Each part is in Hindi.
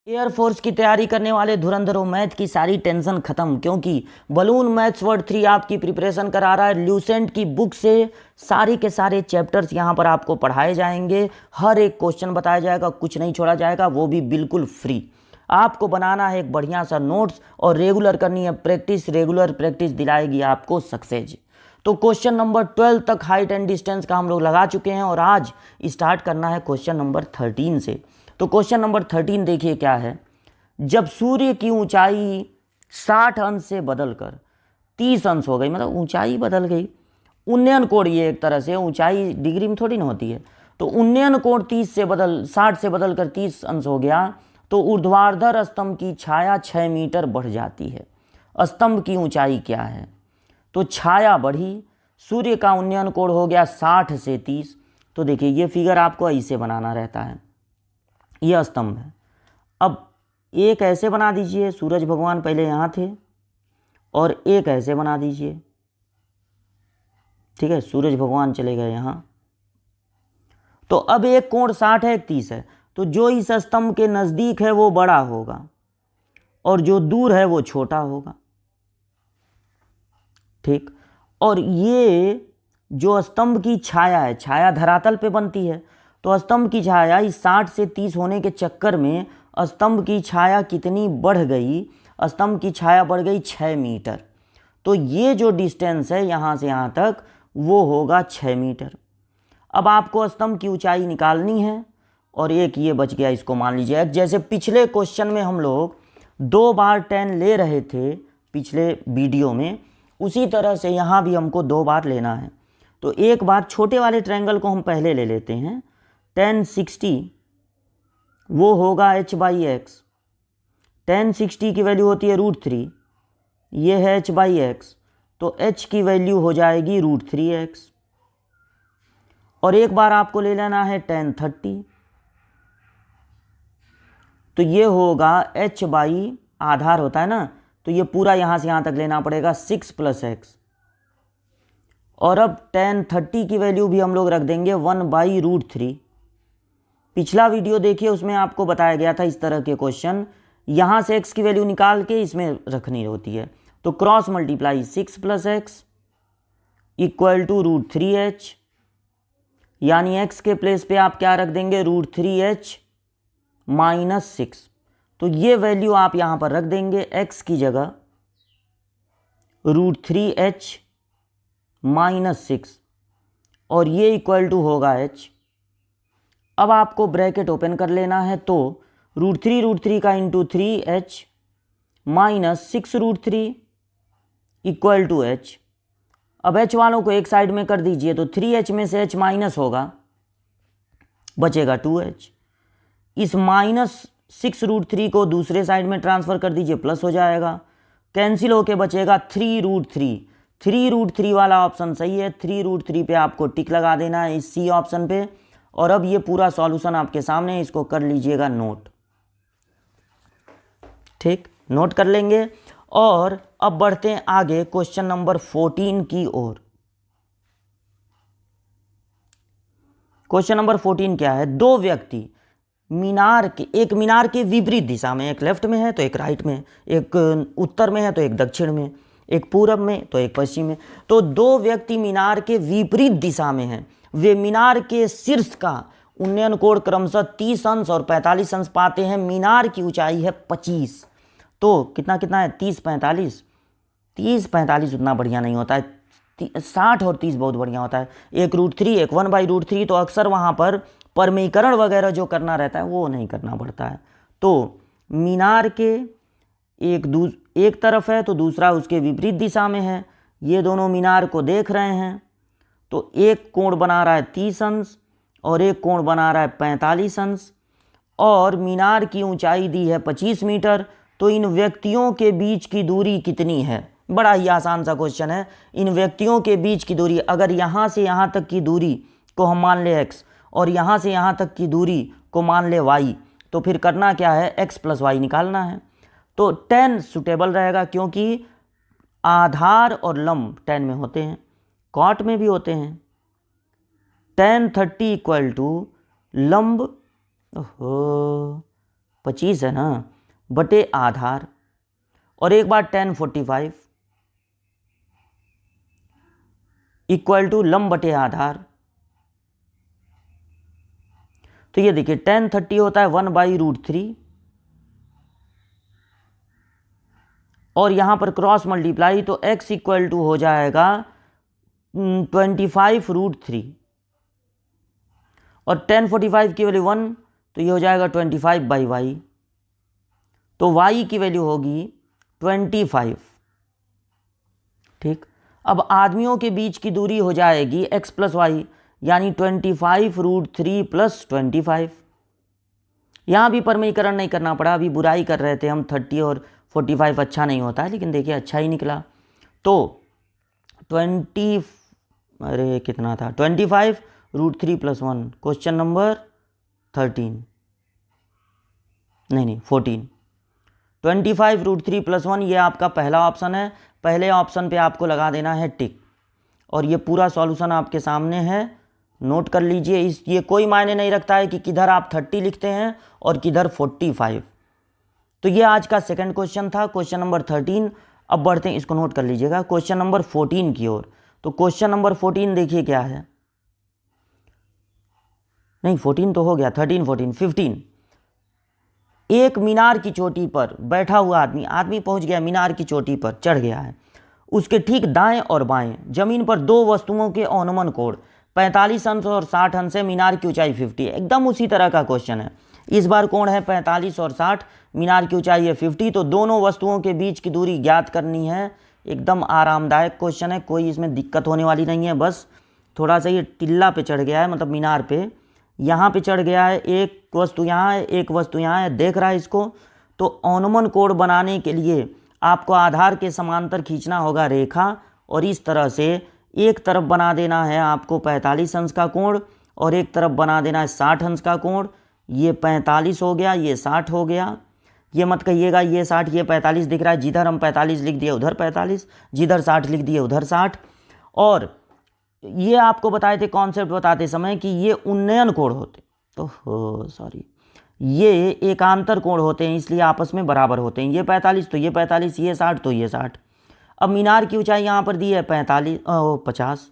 एयरफोर्स की तैयारी करने वाले धुरंधरों, मैथ की सारी टेंशन खत्म, क्योंकि बलून मैथ्स वर्ड 3 आपकी प्रिपरेशन करा रहा है। ल्यूसेंट की बुक से सारे के सारे चैप्टर्स यहाँ पर आपको पढ़ाए जाएंगे, हर एक क्वेश्चन बताया जाएगा, कुछ नहीं छोड़ा जाएगा, वो भी बिल्कुल फ्री। आपको बनाना है एक बढ़िया सा नोट्स और रेगुलर करनी है प्रैक्टिस। रेगुलर प्रैक्टिस दिलाएगी आपको सक्सेस। तो क्वेश्चन नंबर 12 तक हाइट एंड डिस्टेंस का हम लोग लगा चुके हैं और आज स्टार्ट करना है क्वेश्चन नंबर 13 से। तो क्वेश्चन नंबर 13 देखिए क्या है। जब सूर्य की ऊंचाई 60 अंश से बदलकर 30 अंश हो गई, मतलब ऊंचाई बदल गई, उन्नयन कोण, ये एक तरह से ऊंचाई डिग्री में थोड़ी ना होती है, तो उन्नयन कोण 60 से बदलकर 30 अंश हो गया, तो ऊर्ध्वाधर स्तंभ की छाया 6 मीटर बढ़ जाती है। स्तंभ की ऊंचाई क्या है? तो छाया बढ़ी, सूर्य का उन्नयन कोण हो गया 60 से 30। तो देखिए ये फिगर आपको ऐसे बनाना रहता है, यह स्तंभ है। अब एक ऐसे बना दीजिए, सूरज भगवान पहले यहाँ थे, और एक ऐसे बना दीजिए, ठीक है, सूरज भगवान चले गए यहाँ। तो अब एक कोण 60 है, एक 30 है, तो जो इस स्तंभ के नज़दीक है वो बड़ा होगा और जो दूर है वो छोटा होगा, ठीक। और ये जो स्तंभ की छाया है, छाया धरातल पे बनती है, तो स्तंभ की छाया इस 60 से 30 होने के चक्कर में स्तंभ की छाया कितनी बढ़ गई? स्तंभ की छाया बढ़ गई 6 मीटर। तो ये जो डिस्टेंस है यहाँ से यहाँ तक वो होगा 6 मीटर। अब आपको स्तंभ की ऊंचाई निकालनी है और एक ये बच गया, इसको मान लीजिए। जैसे पिछले क्वेश्चन में हम लोग 2 बार tan ले रहे थे पिछले वीडियो में, उसी तरह से यहाँ भी हमको 2 बार लेना है। तो एक बार छोटे वाले ट्रायंगल को हम पहले ले लेते हैं। tan 60 वो होगा h/x। tan 60 की वैल्यू होती है √3, ये है h/x, तो h की वैल्यू हो जाएगी √3x। और एक बार आपको ले लेना है tan 30, तो ये होगा h/ आधार होता है ना, तो ये पूरा यहाँ से यहाँ तक लेना पड़ेगा 6 + x। और अब tan 30 की वैल्यू भी हम लोग रख देंगे 1/√3। पिछला वीडियो देखिए, उसमें आपको बताया गया था इस तरह के क्वेश्चन, यहाँ से x की वैल्यू निकाल के इसमें रखनी होती है। तो cross multiply 6 + x equal to √3h, यानी x के प्लेस पे आप क्या रख देंगे? √3h - 6। तो ये वैल्यू आप यहाँ पर रख देंगे x की जगह √3h - 6, और ये इक्वल टू होगा h। अब आपको ब्रैकेट ओपन कर लेना है, तो √3 का into 3h - 6√3 equal to h। अब h वालों को एक साइड में कर दीजिए, तो 3h में से h माइनस होगा, बचेगा 2h। इस -6√3 को दूसरे साइड में ट्रांसफ़र कर दीजिए, प्लस हो जाएगा, कैंसिल होके बचेगा 3√3। 3√3 वाला ऑप्शन सही है। 3√3 पे आपको टिक लगा देना है इस सी ऑप्शन पे। और अब ये पूरा सॉल्यूशन आपके सामने है, इसको कर लीजिएगा नोट, ठीक, नोट कर लेंगे। और अब बढ़ते हैं आगे क्वेश्चन नंबर 14 की ओर। क्वेश्चन नंबर 14 क्या है? 2 व्यक्ति एक मीनार के विपरीत दिशा में, एक लेफ्ट में है तो एक राइट में, एक उत्तर में है तो एक दक्षिण में, एक पूरब में तो एक पश्चिम में। तो 2 व्यक्ति मीनार के विपरीत दिशा में हैं। वे मीनार के शीर्ष का उन्नयन कोण क्रमशः 30 अंश और 45 अंश पाते हैं। मीनार की ऊंचाई है 25। तो कितना कितना है? 30 45। 30 45 उतना बढ़िया नहीं होता है, 60 और 30 बहुत बढ़िया होता है। एक √3, एक 1/√3, तो अक्सर वहाँ पर परमीकरण वगैरह जो करना रहता है वो नहीं करना पड़ता है। तो मीनार के एक तरफ है तो दूसरा उसके विपरीत दिशा में है। ये दोनों मीनार को देख रहे हैं, तो एक कोण बना रहा है 30 अंश और एक कोण बना रहा है 45 अंश, और मीनार की ऊंचाई दी है 25 मीटर। तो इन व्यक्तियों के बीच की दूरी कितनी है? बड़ा ही आसान सा क्वेश्चन है। इन व्यक्तियों के बीच की दूरी, अगर यहाँ से यहाँ तक की दूरी को हम मान ले x और यहाँ से यहाँ तक की दूरी को मान ले y, तो फिर करना क्या है? x + y निकालना है। तो tan सुटेबल रहेगा, क्योंकि आधार और लंब tan में होते हैं, कॉट में भी होते हैं। tan 30 इक्वल टू लंब 25 है ना, बटे आधार, और एक बार 1045 इक्वल टू लंब बटे आधार। तो ये देखिए 1030 होता है 1/√3, और यहां पर क्रॉस मल्टीप्लाई तो x इक्वल टू हो जाएगा 25√3, और 1045 की वैल्यू 1, तो ये हो जाएगा 25/y, तो y की वैल्यू होगी 25। ठीक, अब आदमियों के बीच की दूरी हो जाएगी x प्लस वाई, यानी 25√3 + 25। यहाँ भी परमीकरण नहीं करना पड़ा, अभी बुराई कर रहे थे हम, 30 और 45 अच्छा नहीं होता है, लेकिन देखिए अच्छा ही निकला। तो 25√3 + 1, क्वेश्चन नंबर 13, नहीं 14, 25√3 + 1, ये आपका पहला ऑप्शन है। पहले ऑप्शन पे आपको लगा देना है टिक, और ये पूरा सॉल्यूशन आपके सामने है, नोट कर लीजिए। ये कोई मायने नहीं रखता है कि किधर आप 30 लिखते हैं और किधर 45। तो ये आज का सेकंड क्वेश्चन था, क्वेश्चन नंबर 13। अब बढ़ते हैं, इसको नोट कर लीजिएगा, क्वेश्चन नंबर 14 की ओर। तो क्वेश्चन नंबर 14 देखिए क्या है, नहीं 14 तो हो गया, 13, 14, 15। एक मीनार की चोटी पर बैठा हुआ आदमी पहुंच गया, मीनार की चोटी पर चढ़ गया है। उसके ठीक दाएं और बाएं जमीन पर दो वस्तुओं के अनुमान कोण 45 अंश और 60 अंश है, मीनार की ऊंचाई 50। एकदम उसी तरह का क्वेश्चन है, इस बार कोण है 45 और 60, मीनार की ऊंचाई है 50, तो दोनों वस्तुओं के बीच की दूरी ज्ञात करनी है। एकदम आरामदायक क्वेश्चन है, कोई इसमें दिक्कत होने वाली नहीं है। बस थोड़ा सा ये टिल्ला पे चढ़ गया है, मतलब मीनार पे, यहाँ पे चढ़ गया है, एक वस्तु यहाँ है, एक वस्तु यहाँ है, देख रहा है इसको। तो अनुमान कोण बनाने के लिए आपको आधार के समांतर खींचना होगा रेखा, और इस तरह से एक तरफ बना देना है आपको 45 अंश का कोण, और एक तरफ बना देना है 60 अंश का कोण। ये 45 हो गया, ये 60 हो गया। ये मत कहिएगा ये 60 ये 45 दिख रहा है, जिधर हम 45 लिख दिए उधर 45, जिधर 60 लिख दिए उधर 60। और ये आपको बताए थे कॉन्सेप्ट बताते समय कि ये उन्नयन कोण होते, तो सॉरी, ये एकांतर कोण होते हैं, इसलिए आपस में बराबर होते हैं। ये 45 तो ये 45, ये 60 तो ये 60। अब मीनार की ऊंचाई यहाँ पर दी है 50,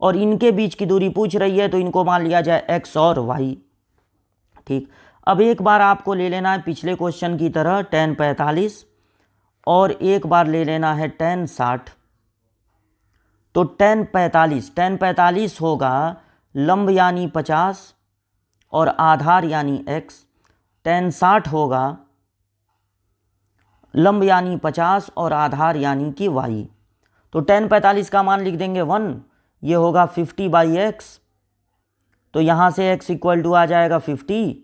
और इनके बीच की दूरी पूछ रही है, तो इनको मान लिया जाए x और y। ठीक, अब एक बार आपको ले लेना है पिछले क्वेश्चन की तरह tan 45, और एक बार ले लेना है tan 60। तो tan 45 होगा लंब यानी 50 और आधार यानी x, tan 60 होगा लंब यानी 50 और आधार यानी कि y। तो tan 45 का मान लिख देंगे 1, ये होगा 50/x, तो यहाँ से x इक्वल टू आ जाएगा 50,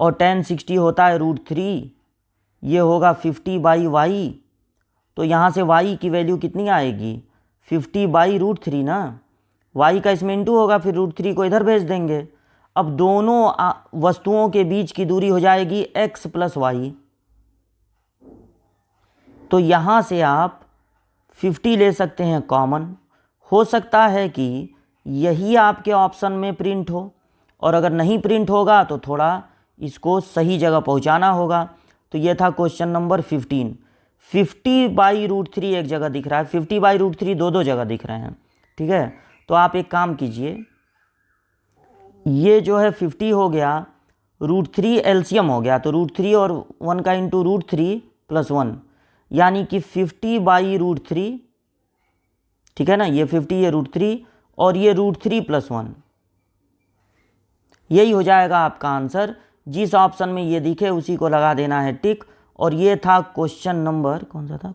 और tan 60 होता है √3, ये होगा 50/y, तो यहाँ से y की वैल्यू कितनी आएगी 50/√3 ना, y का इसमें इंटू होगा, फिर √3 को इधर भेज देंगे। अब दोनों वस्तुओं के बीच की दूरी हो जाएगी x + y, तो यहाँ से आप 50 ले सकते हैं कॉमन। हो सकता है कि यही आपके ऑप्शन में प्रिंट हो, और अगर नहीं प्रिंट होगा तो थोड़ा इसको सही जगह पहुँचाना होगा। तो ये था क्वेश्चन नंबर 15। 50/√3 एक जगह दिख रहा है, 50/√3 दो जगह दिख रहे हैं। ठीक है, तो आप एक काम कीजिए, ये जो है 50 हो गया, √3 एलसीएम हो गया, तो √3 और 1 का इंटू √3 + 1, यानी कि 50/√3। ठीक है ना, ये 50, ये √3, और ये √3 + 1, यही हो जाएगा आपका आंसर। जिस ऑप्शन में ये दिखे उसी को लगा देना है टिक। और ये था क्वेश्चन नंबर कौन सा था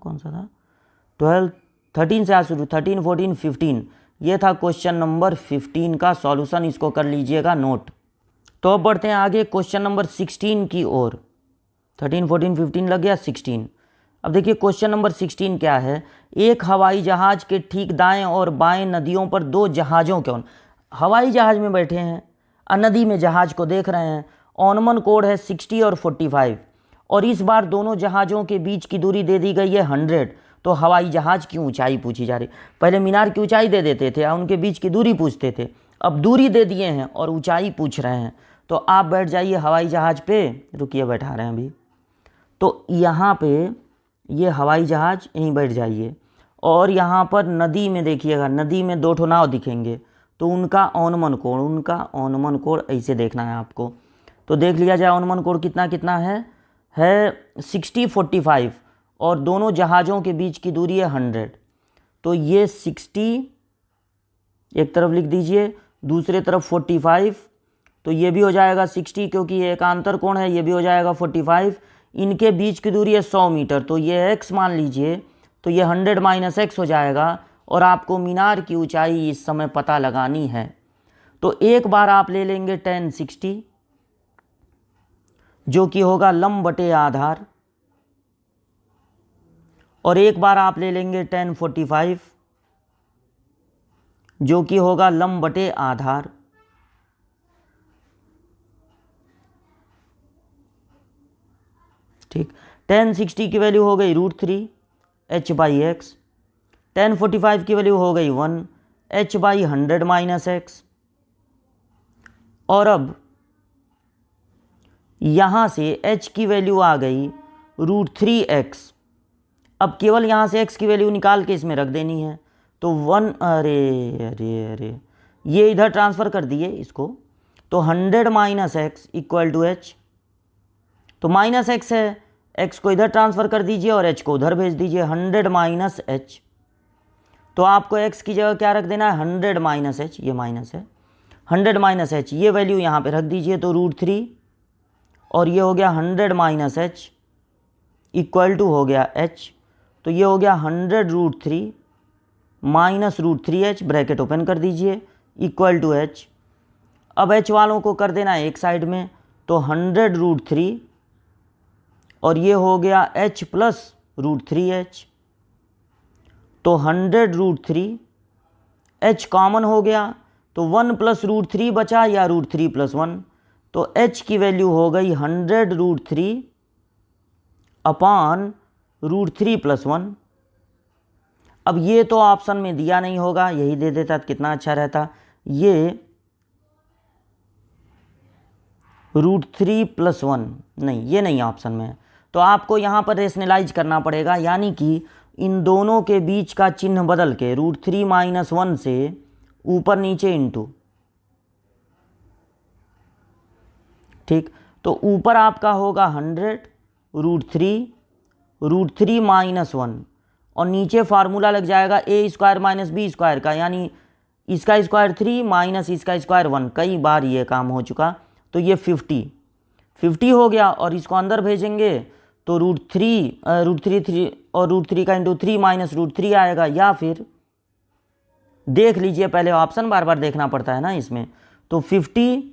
12, 13 से आज शुरू, 13, 14, 15, ये था क्वेश्चन नंबर 15 का सॉल्यूशन, इसको कर लीजिएगा नोट। तो अब बढ़ते हैं आगे क्वेश्चन नंबर 16 की ओर। 13, 14, 15 लग गया, 16। अब देखिए क्वेश्चन नंबर 16 क्या है, एक हवाई जहाज के ठीक दाएं और बाएं नदियों पर दो जहाज़ों के हवाई जहाज में बैठे हैं, नदी में जहाज को देख रहे हैं, अनुमान कोण है 60 और 45, और इस बार दोनों जहाज़ों के बीच की दूरी दे दी गई है 100। तो हवाई जहाज़ की ऊंचाई पूछी जा रही। पहले मीनार की ऊंचाई दे देते थे, उनके बीच की दूरी पूछते थे, अब दूरी दे दिए हैं और ऊंचाई पूछ रहे हैं। तो आप बैठ जाइए हवाई जहाज़ पे, रुकिए बैठा रहे हैं अभी। तो यहाँ पे ये हवाई जहाज़ यहीं बैठ जाइए और यहाँ पर नदी में देखिएगा, नदी में 2 ठो नाव दिखेंगे, तो उनका ओनमन कोण ऐसे देखना है आपको। तो देख लिया जाए ओनमन कोण कितना कितना है 60-45 और दोनों जहाज़ों के बीच की दूरी है 100। तो ये 60 एक तरफ लिख दीजिए, दूसरे तरफ 45, तो ये भी हो जाएगा 60 क्योंकि ये एकांतर कोण है, ये भी हो जाएगा 45। इनके बीच की दूरी है 100 मीटर, तो ये x मान लीजिए, तो ये 100 - x हो जाएगा और आपको मीनार की ऊंचाई इस समय पता लगानी है। तो एक बार आप ले लेंगे tan 60 जो कि होगा लंब बटे आधार, और एक बार आप ले लेंगे tan 45 जो कि होगा लंब बटे आधार। ठीक, tan 60 की वैल्यू हो गई √3h/x, tan 45 की वैल्यू हो गई 1h/100 - x। और अब यहाँ से h की वैल्यू आ गई √3x। अब केवल यहाँ से x की वैल्यू निकाल के इसमें रख देनी है, तो 1 अरे ये इधर ट्रांसफ़र कर दिए इसको, तो 100 - x = h। तो -x है, x को इधर ट्रांसफ़र कर दीजिए और h को उधर भेज दीजिए, 100 - h। तो आपको x की जगह क्या रख देना है 100 - h, ये माइनस है 100 - h, ये वैल्यू यहाँ पे रख दीजिए, तो √3 और ये हो गया 100 - h = हो गया h। तो ये हो गया 100√3 - √3h, ब्रैकेट ओपन कर दीजिए, = h। अब h वालों को कर देना है एक साइड में, तो 100√3 और ये हो गया h + √3h, तो 100√3, h कॉमन हो गया, तो 1 + √3 बचा या √3 + 1, तो h की वैल्यू हो गई 100√3 / √3 + 1। अब ये तो ऑप्शन में दिया नहीं होगा, यही दे देता तो कितना अच्छा रहता, ये √3 + 1 नहीं, ये नहीं ऑप्शन में है, तो आपको यहाँ पर रेशनलाइज करना पड़ेगा, यानी कि इन दोनों के बीच का चिन्ह बदल के √3 - 1 से ऊपर नीचे इंटू। ठीक, तो ऊपर आपका होगा 100 √3 - 1 और नीचे फार्मूला लग जाएगा a² - b² का, यानी इसका स्क्वायर 3 माइनस इसका स्क्वायर 1, कई बार ये काम हो चुका। तो ये 50 हो गया और इसको अंदर भेजेंगे तो √3 और √3 का इंटू 3 माइनस √3 आएगा, या फिर देख लीजिए पहले ऑप्शन बार बार देखना पड़ता है ना इसमें, तो 50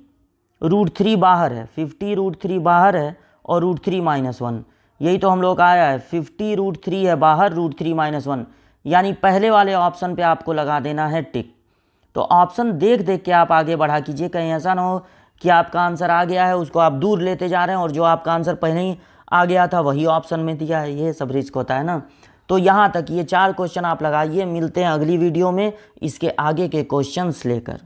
√3 बाहर है, 50 √3 बाहर है और √3 - 1, यही तो हम लोग का आया है, 50 √3 है बाहर, √3 - 1, यानी पहले वाले ऑप्शन पे आपको लगा देना है टिक। तो ऑप्शन देख देख के आप आगे बढ़ा कीजिए, कहीं ऐसा ना हो कि आपका आंसर आ गया है उसको आप दूर लेते जा रहे हैं और जो आपका आंसर पहले ही आ गया था वही ऑप्शन में दिया है, ये सब रिस्क होता है ना। तो यहाँ तक ये 4 क्वेश्चन आप लगाइए, मिलते हैं अगली वीडियो में इसके आगे के क्वेश्चंस लेकर।